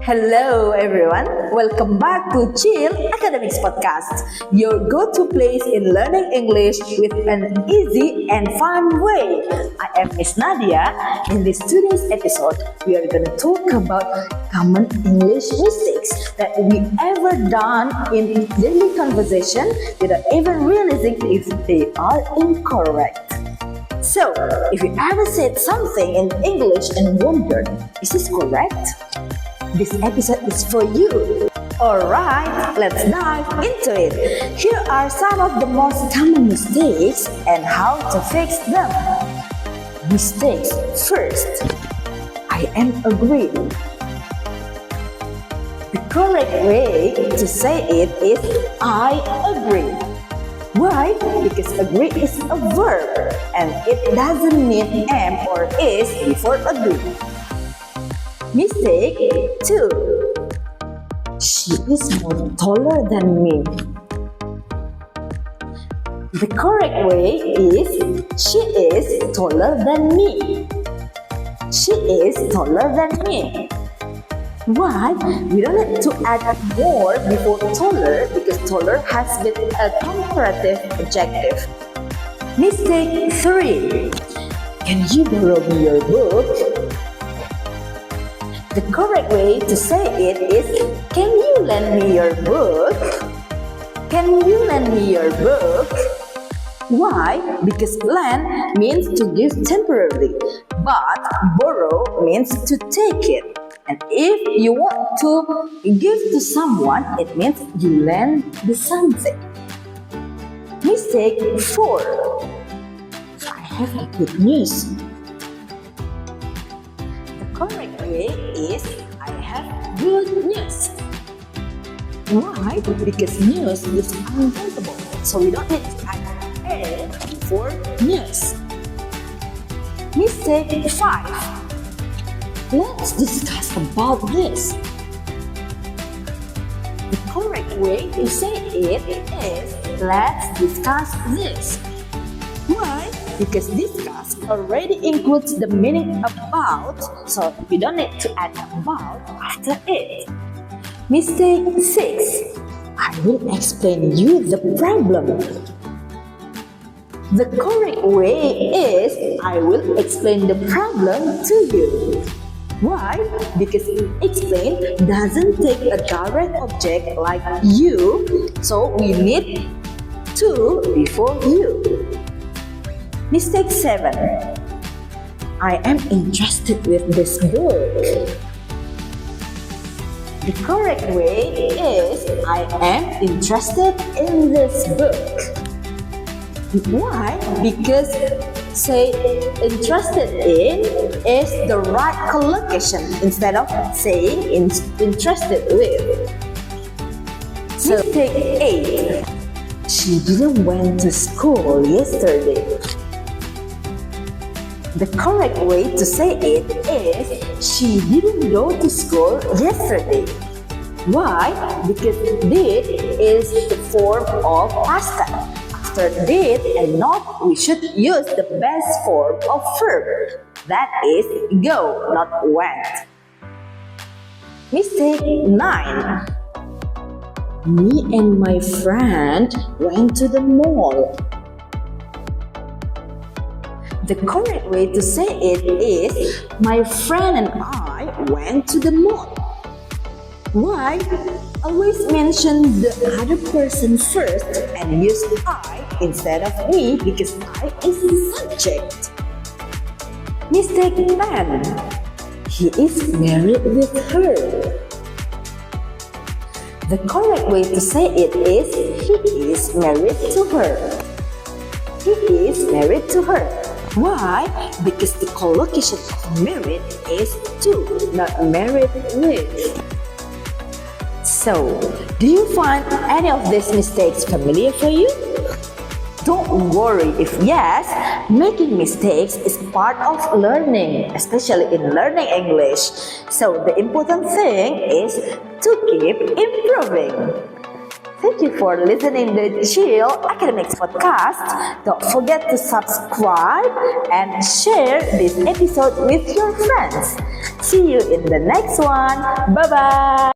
Hello everyone, welcome back to CIL Academic Podcast, your go-to place in learning English with an easy and fun way. I am Miss Nadya. In this today's episode, we are going to talk about common English mistakes that we ever done in daily conversation without even realizing if they are incorrect. So, if you ever said something in English and wondered, is this correct? This episode is for you. Alright, let's dive into it. Here are some of the most common mistakes and how to fix them. Mistakes. First, I am agreeing. The correct way to say it is I agree. Why? Because agree is a verb and it doesn't mean am or is before agree. Mistake 2. She is more taller than me. The correct way is she is taller than me. She is taller than me. Why? We don't need to add more before taller because taller has been a comparative adjective. Mistake 3. Can you borrow me your book? The correct way to say it is, can you lend me your book? Can you lend me your book? Why? Because lend means to give temporarily, but borrow means to take it. And if you want to give to someone, it means you lend the something. Mistake 4. I have a good news. Correct way is I have good news. Why? Because news is uncountable, so we don't need to add a before news. Mistake 5. Let's discuss about this. The correct way to say it is let's discuss this. Why? Because discuss already includes the meaning about, so we don't need to add about after it. Mistake 6. I will explain you the problem. The correct way is I will explain the problem to you. Why? Because explain doesn't take a direct object like you, so we need to before you. Mistake 7. I am interested with this book. The correct way is I am interested in this book. Why? Because say interested in is the right collocation instead of saying interested with. So, mistake 8. She didn't went to school yesterday. The correct way to say it is she didn't go to school yesterday. Why? Because did is the form of past tense. After did and not, we should use the best form of verb. That is go, not went. Mistake 9. Me and my friend went to the mall. The correct way to say it is my friend and I went to the mall. Why? Always mention the other person first and use I instead of me because I is the subject. Mistake 10. He is married with her. The correct way to say it is he is married to her. He is married to her. Why? Because the collocation of married is to, not married with. So, do you find any of these mistakes familiar for you? Don't worry if yes, making mistakes is part of learning, especially in learning English. So, the important thing is to keep improving. Thank you for listening to the CIL Academics Podcast. Don't forget to subscribe and share this episode with your friends. See you in the next one. Bye-bye.